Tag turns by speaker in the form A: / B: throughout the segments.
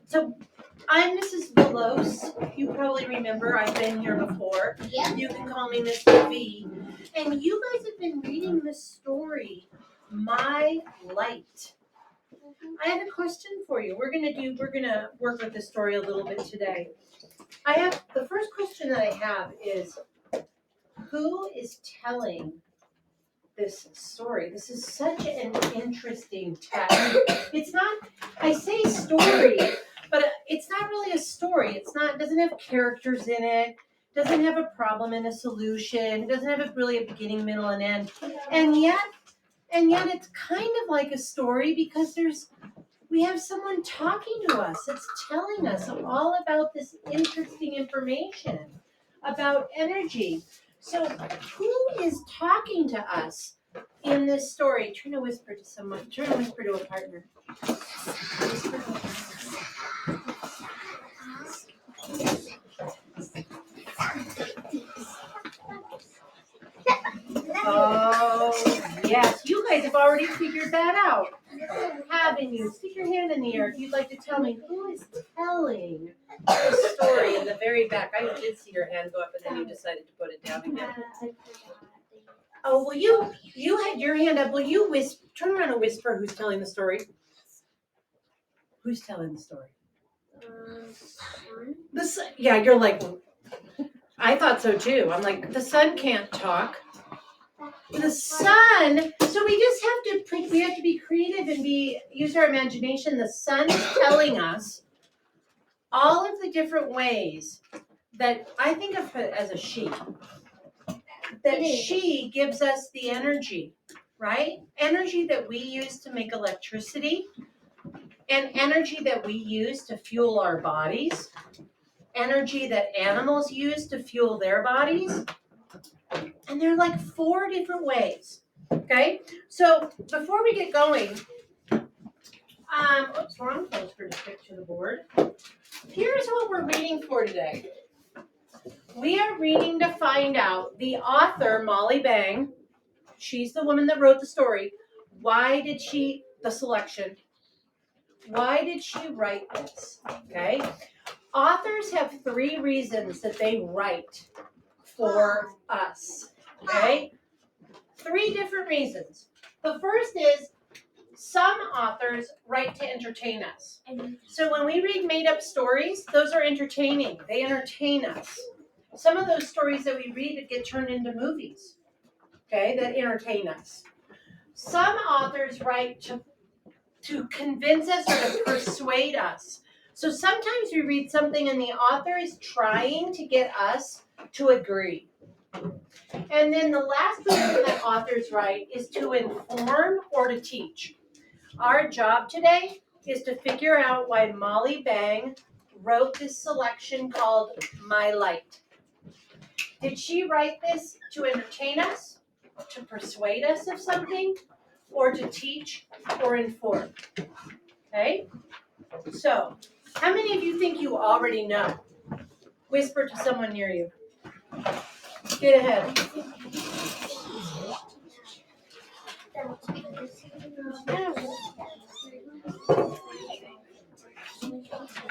A: So I'm Mrs. Velos. You probably remember I've been here before.
B: Yeah.
A: You can call me Mr. V. And you guys have been reading this story, My Light. I have a question for you. We're gonna work with this story a little bit today. The first question that I have is, who is telling this story? This is such an interesting text. It's not, I say story, but it's not really a story. It doesn't have characters in it, doesn't have a problem and a solution, it doesn't have really a beginning, middle, and end. And yet it's kind of like a story because we have someone talking to us. It's telling us all about this interesting information about energy. So who is talking to us in this story? Try to whisper to someone. Try to whisper to a partner. Whisper to a partner. Oh, yes. You guys have already figured that out, haven't you? Stick your hand in the air if you'd like to tell me who is telling the story in the very back. I did see your hand go up and then you decided to put it down again. Oh, well, you had your hand up. Will you turn around and whisper who's telling the story? Who's telling the story? The sun. Yeah, you're like, I thought so too. I'm like, the sun can't talk. The sun. So we just have to be creative and use our imagination. The sun is telling us all of the different ways that I think of it as a she. That she gives us the energy, right? Energy that we use to make electricity, and energy that we use to fuel our bodies, energy that animals use to fuel their bodies. And there are like 4 different ways. Okay? So before we get going, wrong poster to stick to the board. Here's what we're reading for today. We are reading to find out the author, Molly Bang. She's the woman that wrote the story. Why did she write this? Okay. Authors have 3 reasons that they write for us. Okay. 3 different reasons. The first is some authors write to entertain us. So when we read made-up stories, those are entertaining. They entertain us. Some of those stories that we read get turned into movies, okay, that entertain us. Some authors write to convince us or to persuade us. So sometimes we read something and the author is trying to get us to agree. And then the last reason that authors write is to inform or to teach. Our job today is to figure out why Molly Bang wrote this selection called My Light. Did she write this to entertain us, to persuade us of something, or to teach or inform? Okay? So, how many of you think you already know? Whisper to someone near you. Get ahead.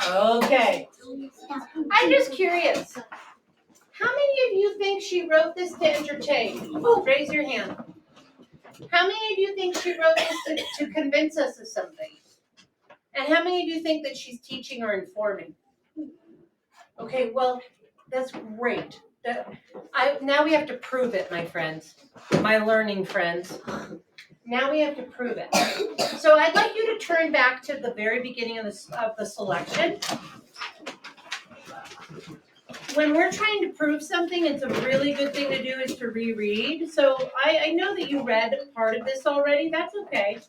A: Okay. I'm just curious. How many of you think she wrote this to entertain? Oh, raise your hand. How many of you think she wrote this to convince us of something? And how many of you think that she's teaching or informing? Okay, well, that's great. Now we have to prove it, my friends, my learning friends. Now we have to prove it. So I'd like you to turn back to the very beginning of the selection. When we're trying to prove something, it's a really good thing to do is to reread. So I know that you read part of this already. That's okay.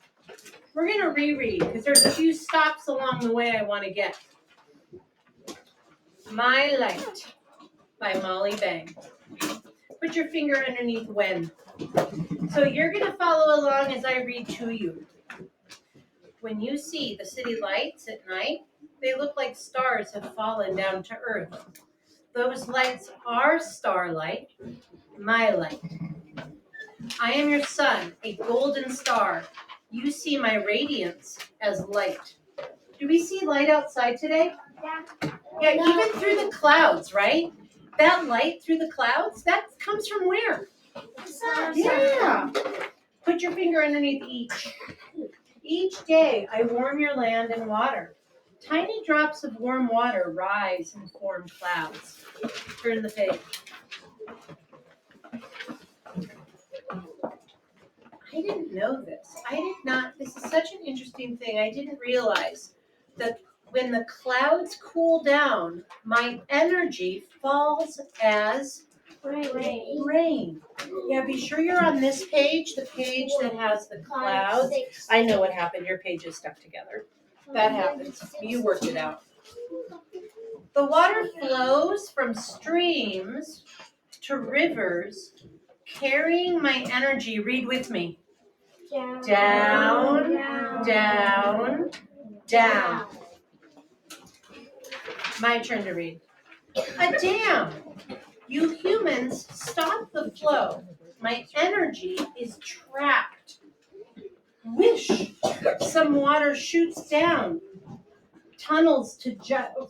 A: We're going to reread because there's a few stops along the way I want to get. My Light by Molly Bang. Put your finger underneath when. So you're going to follow along as I read to you. When you see the city lights at night, they look like stars have fallen down to earth. Those lights are starlight, my light. I am your sun, a golden star. You see my radiance as light. Do we see light outside today? Yeah, even through the clouds, right? That light through the clouds, that comes from where? Yeah. Put your finger underneath each. Each day I warm your land and water. Tiny drops of warm water rise and form clouds. Turn the page. I didn't know this. I did not. This is such an interesting thing. I didn't realize that when the clouds cool down, my energy falls as rain. Yeah, be sure you're on this page, the page that has the clouds. I know what happened. Your page is stuck together. That happens. You worked it out. The water flows from streams to rivers, carrying my energy. Read with me. Down, down, down. My turn to read. A dam. You humans stop the flow. My energy is trapped. Wish. Some water shoots down. Tunnels to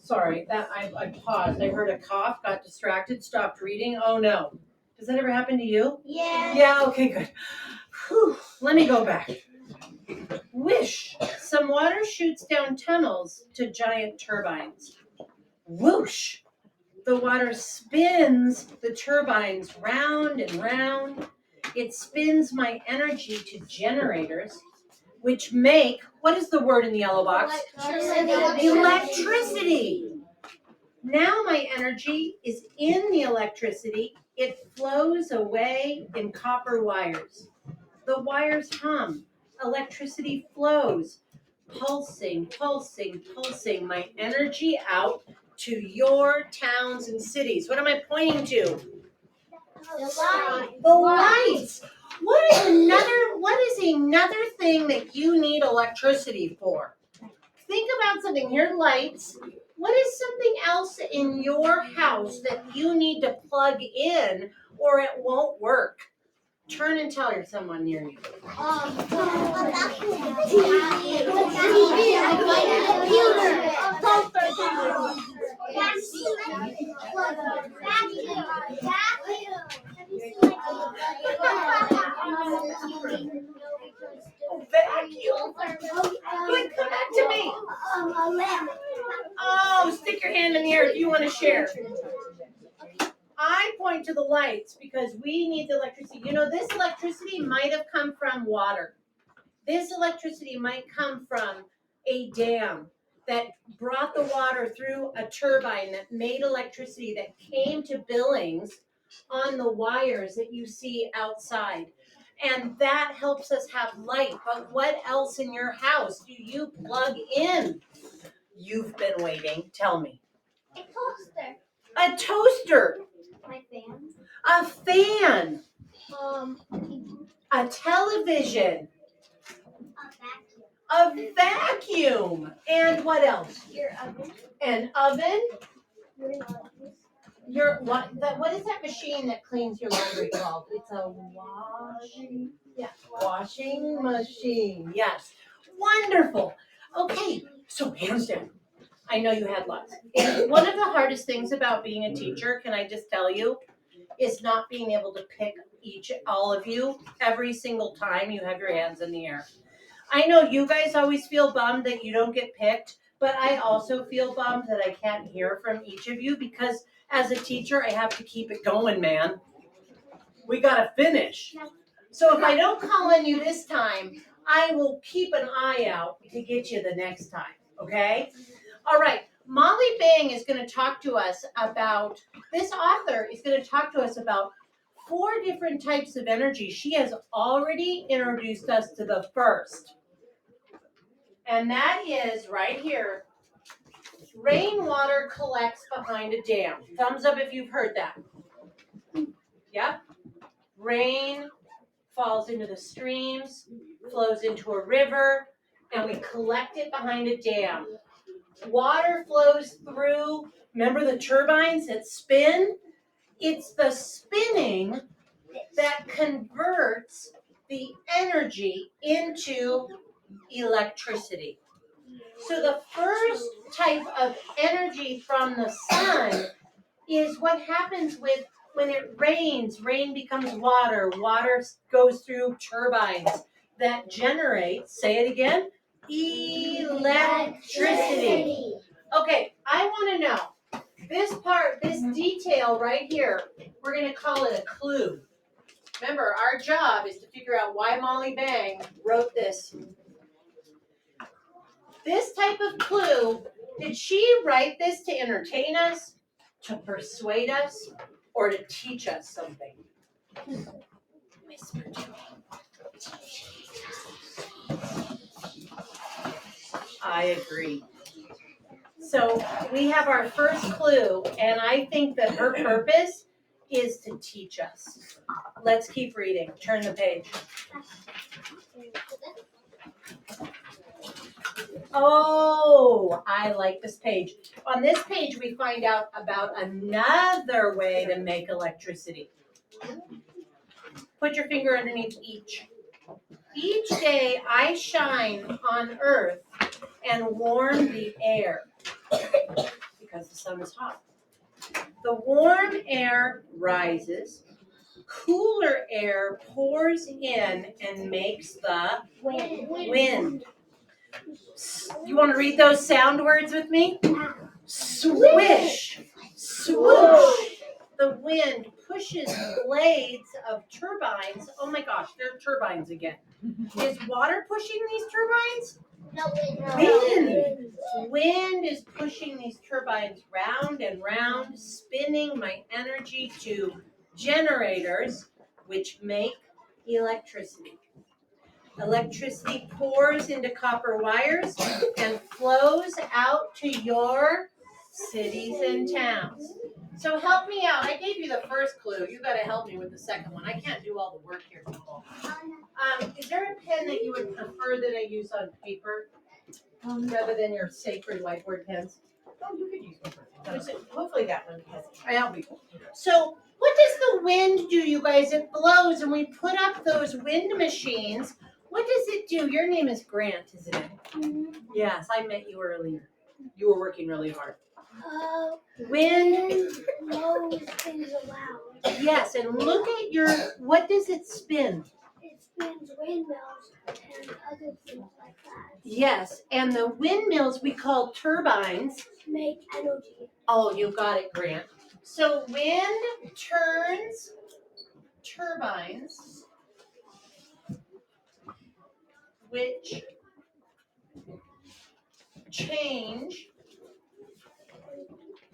A: sorry, that I paused. I heard a cough, got distracted, stopped reading. Oh no. Does that ever happen to you?
B: Yeah.
A: Yeah, okay, good. Whew. Let me go back. Wish. Some water shoots down tunnels to giant turbines. Whoosh. The water spins the turbines round and round. It spins my energy to generators, which make, what is the word in the yellow box? Electricity. Now my energy is in the electricity. It flows away in copper wires. The wires hum. Electricity flows. Pulsing, pulsing, pulsing my energy out to your towns and cities. What am I pointing to? The lights. What is another thing that you need electricity for? Think about something. Here, lights. What is something else in your house that you need to plug in or it won't work? Turn and tell someone near you. Vacuum. Good, come back to me. Oh, stick your hand in the air if you want to share. I point to the lights because we need the electricity. You know, this electricity might have come from water. This electricity might come from a dam that brought the water through a turbine that made electricity that came to Billings on the wires that you see outside. And that helps us have light. But what else in your house do you plug in? You've been waiting. Tell me.
B: A toaster.
A: A toaster.
B: My fan.
A: A fan. A television.
B: A vacuum.
A: A vacuum. And what else?
B: Your oven.
A: An oven.
B: Your
A: What is that machine that cleans your laundry called? It's a washing machine. Yes. Wonderful. Okay, so hands down. I know you had lots. And one of the hardest things about being a teacher, can I just tell you, is not being able to pick all of you every single time you have your hands in the air. I know you guys always feel bummed that you don't get picked, but I also feel bummed that I can't hear from each of you because as a teacher, I have to keep it going, man. We gotta finish. So if I don't call on you this time, I will keep an eye out to get you the next time, okay? All right, Molly Bang is gonna talk to us about, this author is gonna talk to us about 4 different types of energy. She has already introduced us to the first. And that is right here. Rainwater collects behind a dam. Thumbs up if you've heard that. Yep. Rain falls into the streams, flows into a river, and we collect it behind a dam. Water flows through, remember the turbines that spin? It's the spinning that converts the energy into electricity. So the first type of energy from the sun is what happens with when it rains. Rain becomes water. Water goes through turbines that generate, say it again, electricity. Okay, I want to know this part, this detail right here, we're going to call it a clue. Remember, our job is to figure out why Molly Bang wrote this. This type of clue, did she write this to entertain us, to persuade us, or to teach us something? Whisper to me. I agree. So we have our first clue, and I think that her purpose is to teach us. Let's keep reading. Turn the page. Oh, I like this page. On this page, we find out about another way to make electricity. Put your finger underneath each. Each day I shine on earth and warm the air because the sun is hot. The warm air rises, cooler air pours in and makes the wind. You want to read those sound words with me? Swish, swoosh. The wind pushes blades of turbines. Oh my gosh, they're turbines again. Is water pushing these turbines?
B: No,
A: Wind. Wind is pushing these turbines round and round, spinning my energy to generators, which make electricity. Electricity pours into copper wires and flows out to your cities and towns. So help me out. I gave you the first clue. You got to help me with the second one. I can't do all the work here, people. Is there a pen that you would prefer that I use on paper rather than your sacred whiteboard pens?
C: Oh, you could use paper.
A: Hopefully that one has. I'll be. So what does the wind do, you guys? It blows, and we put up those wind machines. What does it do? Your name is Grant, isn't it?
B: Mm-hmm.
A: Yes, I met you earlier. You were working really hard.
B: Wind blows things around.
A: Yes, and look at your, what does it spin?
B: It spins windmills and other things like that.
A: Yes, and the windmills we call turbines.
B: Make energy.
A: Oh, you got it, Grant. So wind turns turbines, which change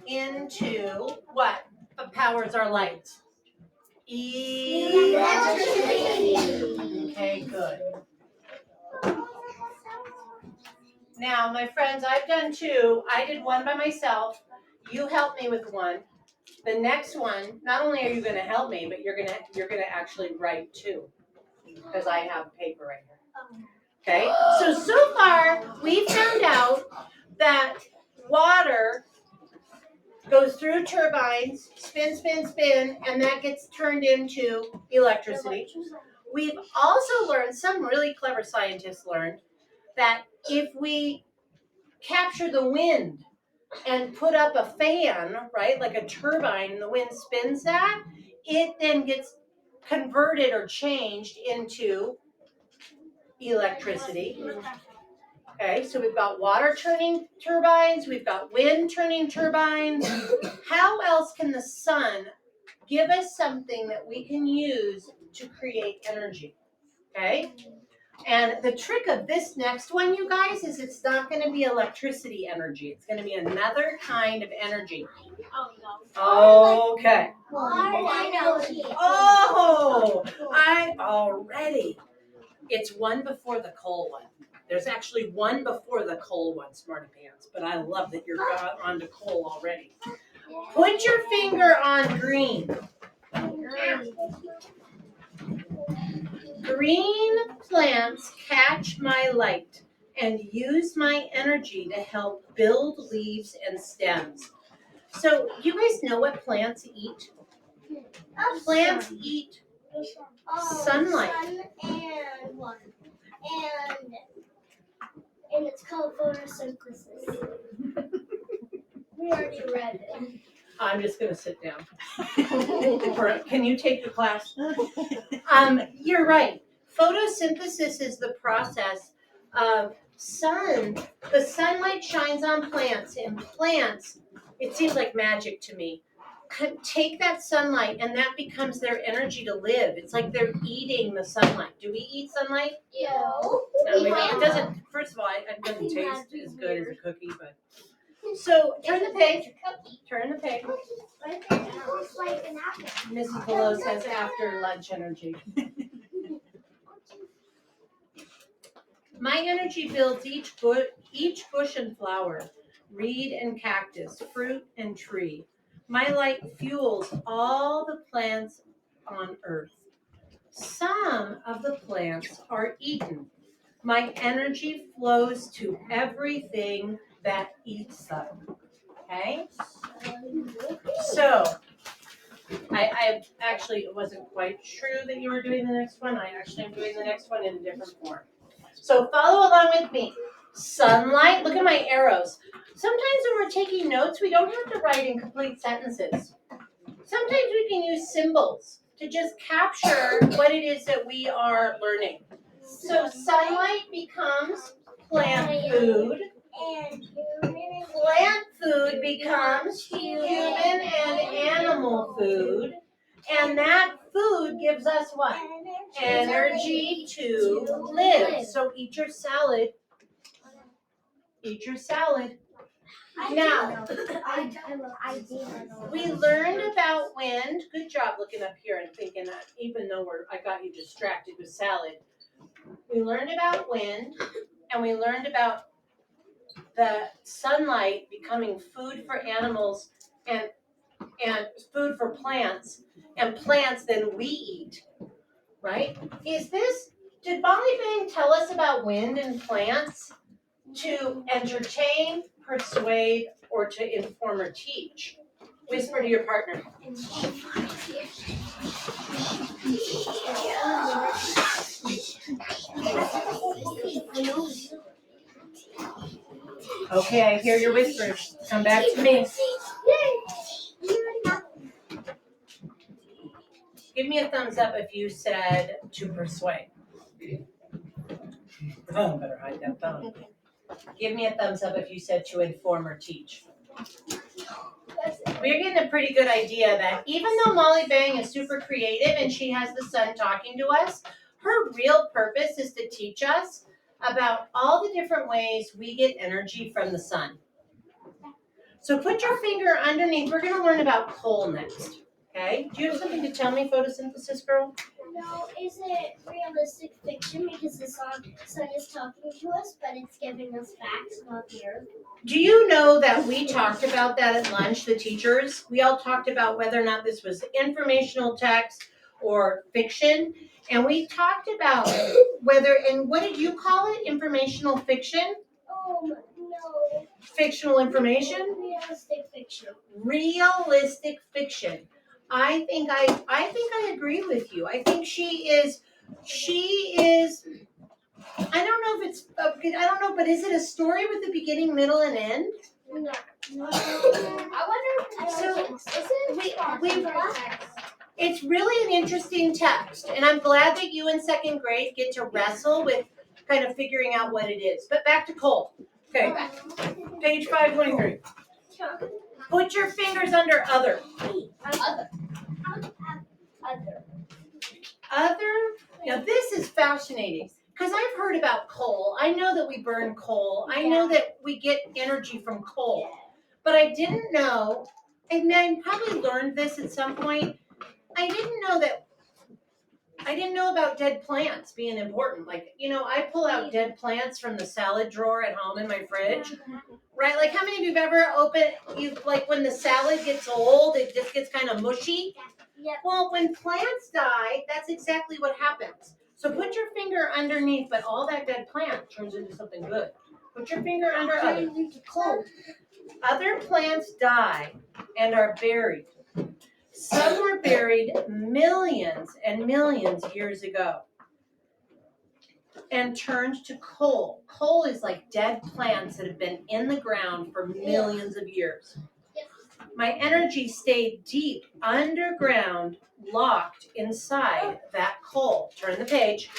A: into what? What powers our lights?
B: Electricity.
A: Okay, good. Now, my friends, I've done two. I did one by myself. You helped me with one. The next one, not only are you going to help me, but you're going to actually write two, because I have paper right here. Okay. So far we found out that water goes through turbines, spin, and that gets turned into electricity. We've also learned, some really clever scientists learned, that if we capture the wind and put up a fan, right, like a turbine, and the wind spins that, it then gets converted or changed into electricity. Okay, so we've got water turning turbines, we've got wind turning turbines. How else can the sun give us something that we can use to create energy? Okay, and the trick of this next one, you guys, is it's not going to be electricity energy. It's going to be another kind of energy.
B: Oh no.
A: Okay. Oh, I already. It's one before the coal one. There's actually one before the coal one, Smarty Pants, but I love that you're on to coal already. Put your finger on green. Green plants catch my light and use my energy to help build leaves and stems. So, you guys know what plants eat? Plants eat sunlight.
B: Sun and and it's called photosynthesis. We already read it.
A: I'm just gonna sit down. Can you take the class? You're right. Photosynthesis is the process of the sunlight shines on plants, and plants, it seems like magic to me, could take that sunlight and that becomes their energy to live. It's like they're eating the sunlight. Do we eat sunlight?
B: No.
A: No, we don't. It doesn't, first of all, it doesn't taste as good as a cookie, but. So turn the page. Turn the page.
B: Looks like an apple.
A: Mrs. Below says after lunch energy. My energy builds each bush and flower, reed and cactus, fruit and tree. My light fuels all the plants on earth. Some of the plants are eaten. My energy flows to everything that eats them. Okay? So, I actually, it wasn't quite true that you were doing the next one. I actually am doing the next one in a different form. So follow along with me. Sunlight, look at my arrows. Sometimes when we're taking notes, we don't have to write in complete sentences. Sometimes we can use symbols to just capture what it is that we are learning. So sunlight becomes plant food.
B: And
A: Plant food becomes human and animal food. And that food gives us what? Energy to live. So eat your salad. Eat your salad. Now, we learned about wind. Good job looking up here and thinking that even though I got you distracted with salad. We learned about wind and we learned about the sunlight becoming food for animals and food for plants, and plants then we eat, right? Did Molly Bang tell us about wind and plants to entertain, persuade, or to inform or teach? Whisper to your partner. Okay, I hear your whispers. Come back to me. Give me a thumbs up if you said to persuade. Oh, better hide that thumb. Give me a thumbs up if you said to inform or teach. We're getting a pretty good idea that even though Molly Bang is super creative and she has the sun talking to us, her real purpose is to teach us about all the different ways we get energy from the sun. So put your finger underneath. We're going to learn about coal next. Okay? Do you have something to tell me, photosynthesis girl?
B: No, is it realistic fiction because the sun is talking to us, but it's giving us facts about the earth?
A: Do you know that we talked about that at lunch, the teachers? We all talked about whether or not this was informational text or fiction. And we talked about and what did you call it? Informational fiction?
B: No.
A: Fictional information?
B: Realistic fiction.
A: Realistic fiction. I think I agree with you. I think she is, I don't know if it's, I don't know, but is it a story with a beginning, middle, and end?
B: No. I wonder
A: It's really an interesting text, and I'm glad that you in second grade get to wrestle with kind of figuring out what it is. But back to Cole. Okay, page 523. Put your fingers under other. Other? Now this is fascinating because I've heard about coal. I know that we burn coal. I know that we get energy from coal. But I didn't know, and I probably learned this at some point, I didn't know about dead plants being important. Like, I pull out dead plants from the salad drawer at home in my fridge. Right? Like, how many of you have ever like when the salad gets old, it just gets kind of mushy?
B: Yep.
A: Well, when plants die, that's exactly what happens. So put your finger underneath, but all that dead plant turns into something good. Put your finger under other. Other plants die and are buried. Some were buried millions and millions years ago. and turned to coal. Coal is like dead plants that have been in the ground for millions of years. My energy stayed deep underground, locked inside that coal. Turn the page.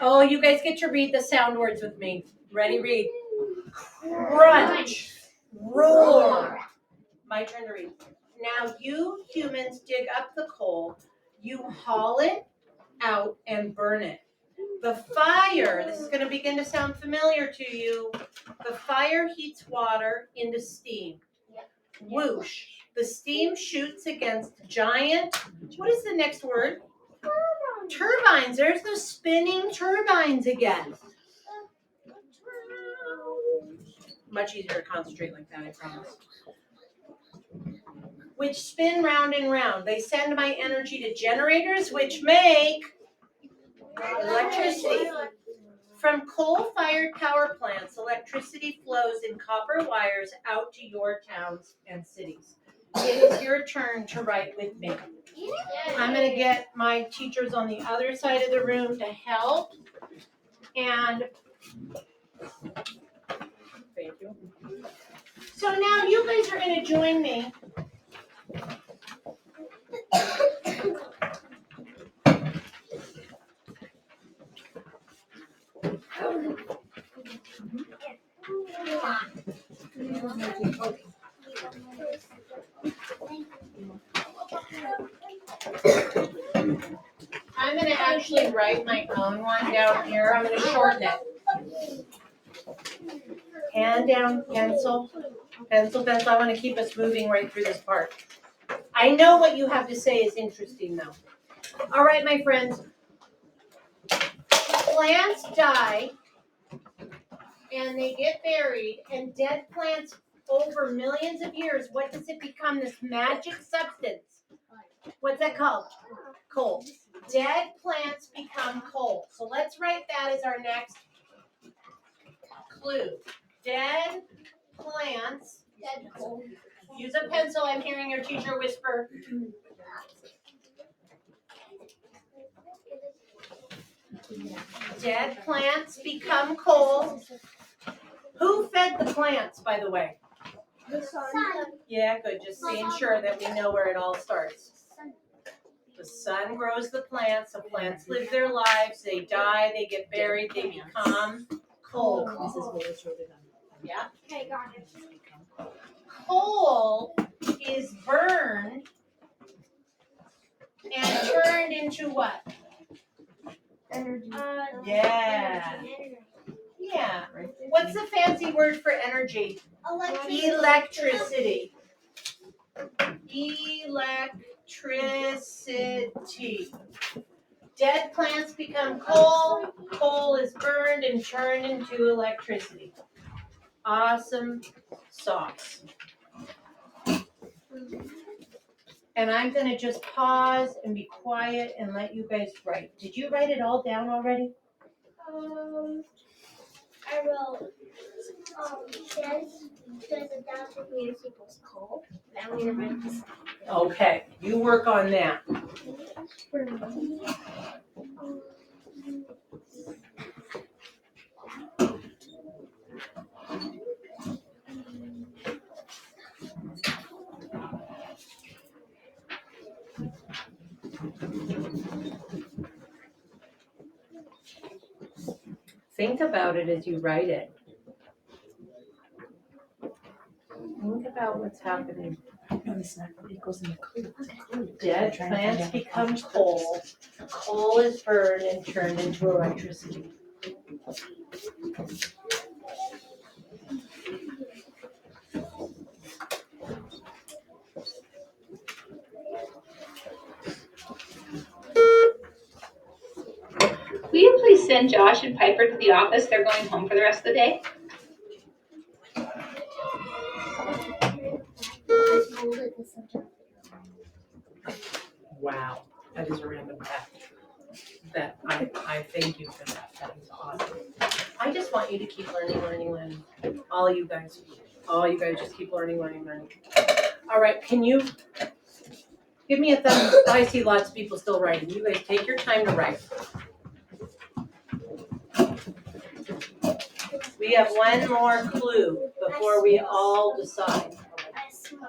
A: Oh, you guys get to read the sound words with me. Ready, read. Crunch. Roar. My turn to read. Now you humans dig up the coal, you haul it out and burn it. The fire, this is going to begin to sound familiar to you. The fire heats water into steam. Whoosh. The steam shoots against giant, what is the next word? Turbines. There's those spinning turbines again. Much easier to concentrate like that, I promise. Which spin round and round. They send my energy to generators, which make electricity. From coal-fired power plants, electricity flows in copper wires out to your towns and cities. It is your turn to write with me. I'm going to get my teachers on the other side of the room to help. And thank you. So now you guys are going to join me. I'm going to actually write my own one down here. I'm going to shorten it. Hand down, pencil, pencil, pencil. I want to keep us moving right through this part. I know what you have to say is interesting, though. All right, my friends. Plants die, and they get buried, and dead plants over millions of years, what does it become? This magic substance. What's that called? Coal. Dead plants become coal. So let's write that as our next clue. Dead plants. Dead coal. Use a pencil. I'm hearing your teacher whisper. Dead plants become coal. Who fed the plants, by the way?
B: The sun.
A: Yeah, good. Just being sure that we know where it all starts. The sun grows the plants. The plants live their lives. They die. They get buried. They become coal. Yeah.
B: Okay, got it.
A: Coal is burned and turned into what?
B: Energy.
A: Yeah. Yeah. What's the fancy word for energy?
B: Electricity.
A: Electricity. Dead plants become coal. Coal is burned and turned into electricity. Awesome sauce. And I'm going to just pause and be quiet and let you guys write. Did you write it all down already?
B: I wrote, there's 1,000 years equals coal. Now we're going to write this.
A: Okay, you work on that. Think about it as you write it. Think about what's happening. Dead plants become coal. Coal is burned and turned into electricity.
C: Will you please send Josh and Piper to the office? They're going home for the rest of the day.
A: Wow, that is a random fact. That I thank you for that. That is awesome. I just want you to keep learning. All you guys just keep learning. All right, can you Give me a thumbs. I see lots of people still writing. You guys take your time to write. We have one more clue before we all decide.
B: I smoke.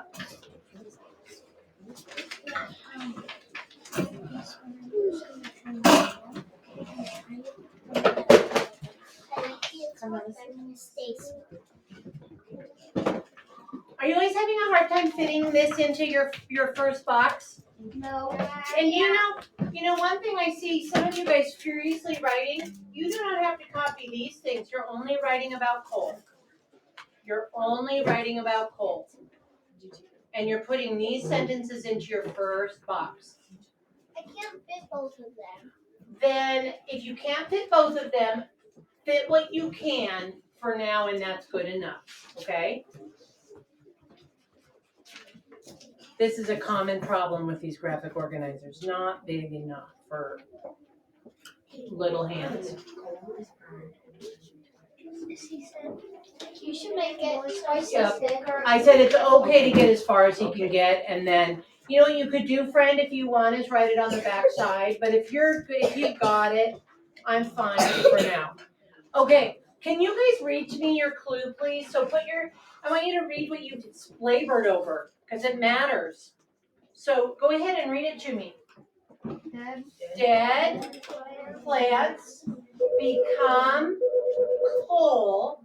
A: Are you guys having a hard time fitting this into your first box?
B: No.
A: And you know one thing I see some of you guys furiously writing, you do not have to copy these things. You're only writing about coal. You're only writing about coal. And you're putting these sentences into your first box.
B: I can't fit both of them.
A: Then if you can't fit both of them, fit what you can for now, and that's good enough, okay? This is a common problem with these graphic organizers, not big enough for little hands.
B: He said you should make it twice
A: Yep.
B: as thicker.
A: I said it's okay to get as far as he can get, and then, you know what you could do, friend, if you want, is write it on the back side, but if you got it, I'm fine for now. Okay, can you guys read to me your clue, please? So I want you to read what you've labored over, because it matters. So go ahead and read it to me. Dead plants become coal.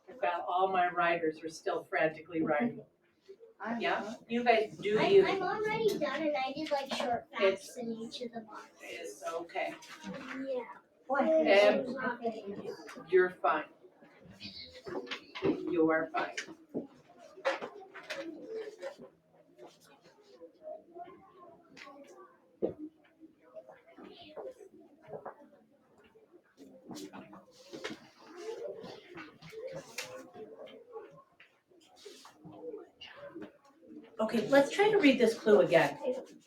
A: I've got all my writers are still frantically writing. Yeah, you guys do you.
B: I'm already done, and I did like short facts in each of the boxes.
A: It's okay.
B: Yeah.
A: You're fine. You are fine. Okay, let's try to read this clue again.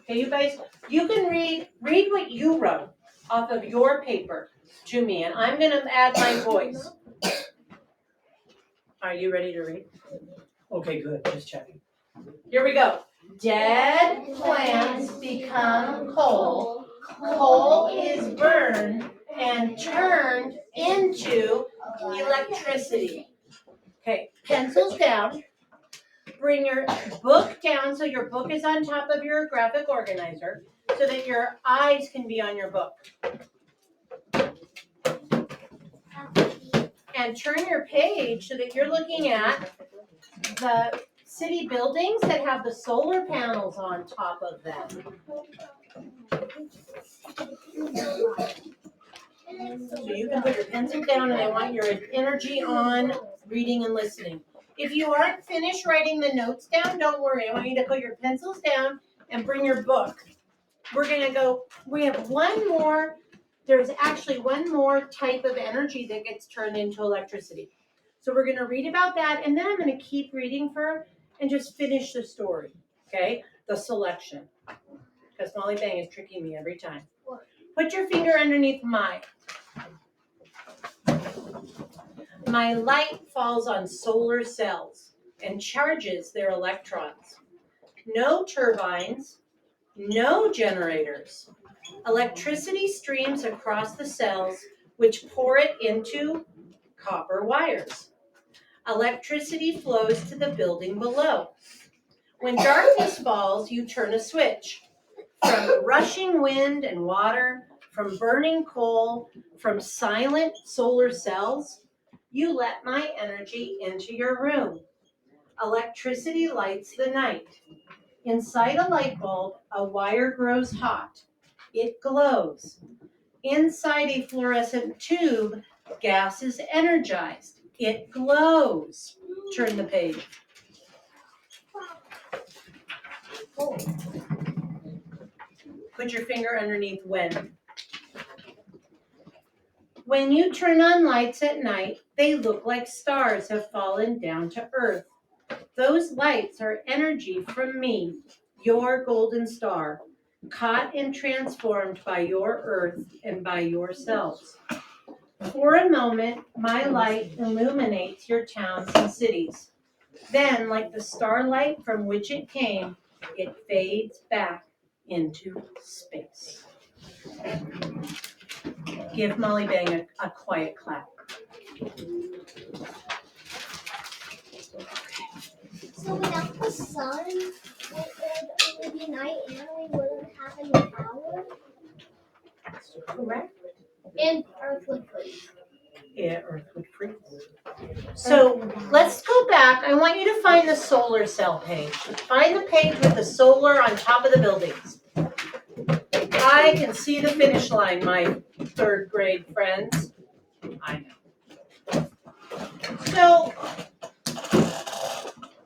A: Okay, you guys, you can read what you wrote off of your paper to me, and I'm gonna add my voice. Are you ready to read? Okay, good, just checking. Here we go. Dead plants become coal. Coal is burned and turned into electricity. Okay, pencils down. Bring your book down so your book is on top of your graphic organizer so that your eyes can be on your book. And turn your page so that you're looking at the city buildings that have the solar panels on top of them. So you can put your pencil down, and I want your energy on reading and listening. If you aren't finished writing the notes down, don't worry. I want you to put your pencils down and bring your book. We have one more, there's actually one more type of energy that gets turned into electricity. So we're gonna read about that, and then I'm gonna keep reading and just finish the story, okay? The selection. Because Molly Bang is tricking me every time. Put your finger underneath my light falls on solar cells and charges their electrons. No turbines, no generators. Electricity streams across the cells, which pour it into copper wires. Electricity flows to the building below. When darkness falls, you turn a switch. From rushing wind and water, from burning coal, from silent solar cells, you let my energy into your room. Electricity lights the night. Inside a light bulb, a wire grows hot. It glows. Inside a fluorescent tube, gas is energized. It glows. Turn the page. Put your finger underneath when. When you turn on lights at night, they look like stars have fallen down to earth. Those lights are energy from me, your golden star, caught and transformed by your earth and by yourselves. For a moment, my light illuminates your towns and cities. Then, like the starlight from which it came, it fades back into space. Give Molly Bang a quiet clap.
B: So without the sun, it would only be night and we wouldn't have any power.
A: Correct.
B: And Earth would freeze.
A: Yeah, Earth would freeze. So let's go back. I want you to find the solar cell page. Find the page with the solar on top of the buildings. I can see the finish line, my third grade friends. I know. So,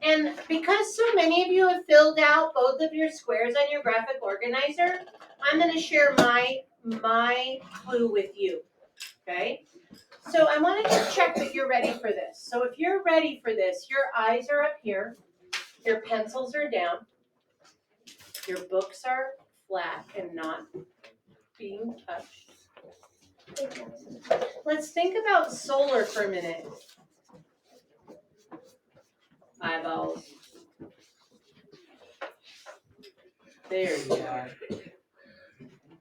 A: and because so many of you have filled out both of your squares on your graphic organizer, I'm going to share my clue with you. Okay? So I want to just check that you're ready for this. So if you're ready for this, your eyes are up here, your pencils are down, your books are flat and not being touched. Let's think about solar for a minute. Eyeballs. There you are.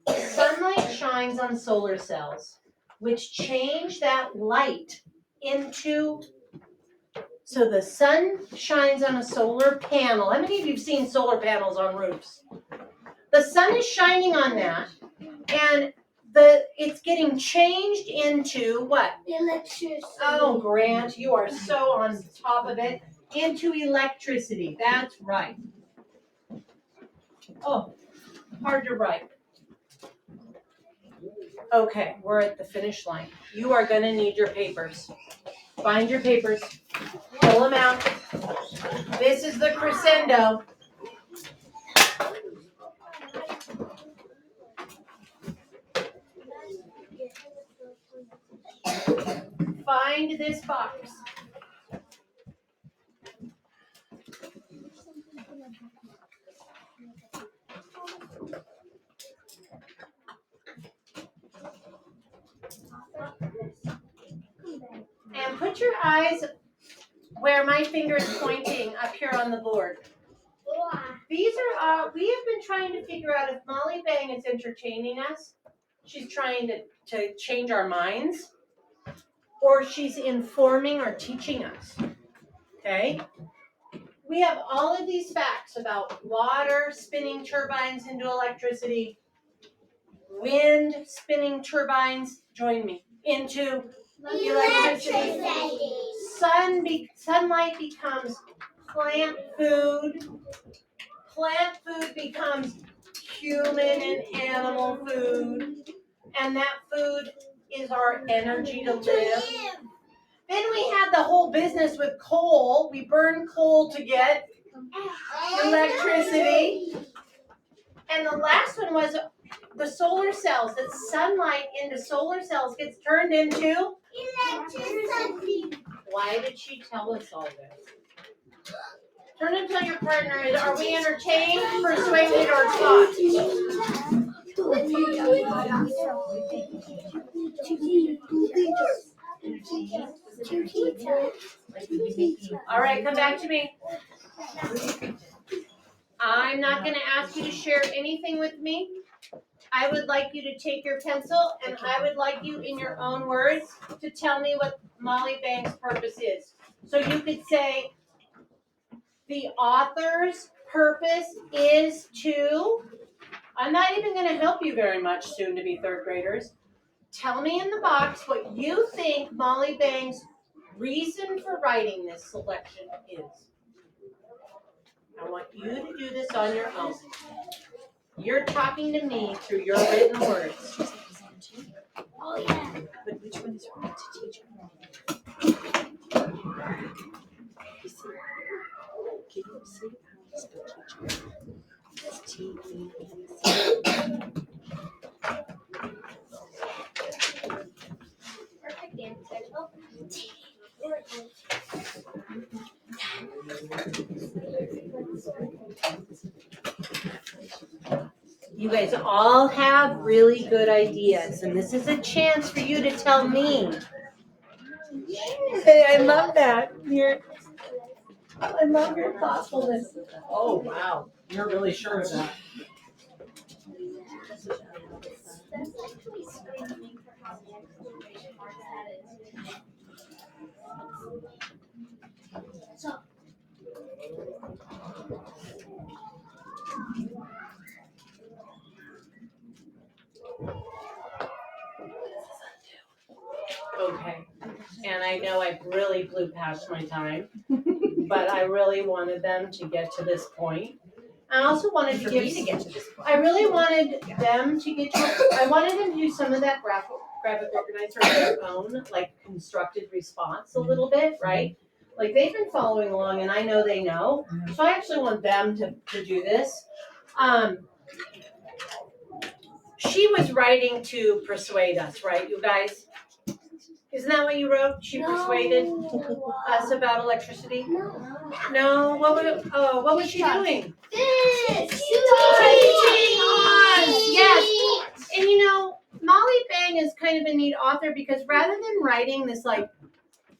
A: Sunlight shines on solar cells, which change that light into, so the sun shines on a solar panel. How many of you have seen solar panels on roofs? The sun is shining on that, and it's getting changed into what?
B: Electricity.
A: Oh, Grant, you are so on top of it. Into electricity. That's right. Oh, hard to write. Okay, we're at the finish line. You are going to need your papers. Find your papers. Pull them out. This is the crescendo. Find this box. And put your eyes where my finger is pointing up here on the board. These are, we have been trying to figure out if Molly Bang is entertaining us. She's trying to change our minds, or she's informing or teaching us. Okay? We have all of these facts about water spinning turbines into electricity, wind spinning turbines, join me, into electricity. Sunlight becomes plant food. Plant food becomes human and animal food. And that food is our energy to live. Then we had the whole business with coal. We burn coal to get electricity. And the last one was the solar cells. That sunlight into solar cells gets turned into electricity. Why did she tell us all this? Turn and tell your partner, are we entertained, persuaded, or taught? All right, come back to me. I'm not going to ask you to share anything with me. I would like you to take your pencil, and I would like you, in your own words, to tell me what Molly Bang's purpose is. So you could say, the author's purpose is to, I'm not even going to help you very much soon to be third graders. Tell me in the box what you think Molly Bang's reason for writing this selection is. I want you to do this on your own. You're talking to me through your written words.
B: Oh yeah.
D: But which one is right to teach? You see, can you see how I spell teacher? It's T-E-A-C.
B: Perfect answer.
A: You guys all have really good ideas, and this is a chance for you to tell me. I love that. I love your thoughtfulness. Oh, wow. You're really sure of that.
B: That's actually screaming for how many exclamation marks that is. So.
A: Okay, and I know I really blew past my time, but I really wanted them to get to this point. I also wanted to
D: For
A: give,
D: me to get to this point.
A: I really wanted them to get to, I wanted them to do some of that graphic organizer on their own, like constructed response a little bit, right? Like they've been following along and I know they know, so I actually want them to do this. She was writing to persuade us, right, you guys? Isn't that what you wrote? She persuaded us about electricity? No, what was she doing?
B: This!
A: Teaching us! Yes! And you know, Molly Bang is kind of a neat author because rather than writing this like,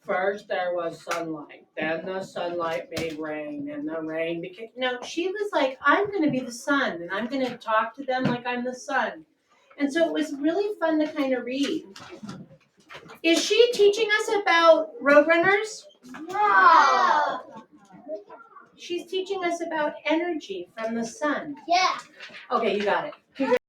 A: first there was sunlight, then the sunlight made rain, and the rain became, no, she was like, I'm gonna be the sun, and I'm gonna talk to them like I'm the sun. And so it was really fun to kind of read. Is she teaching us about roadrunners?
B: No!
A: She's teaching us about energy from the sun.
B: Yeah.
A: Okay, you got it.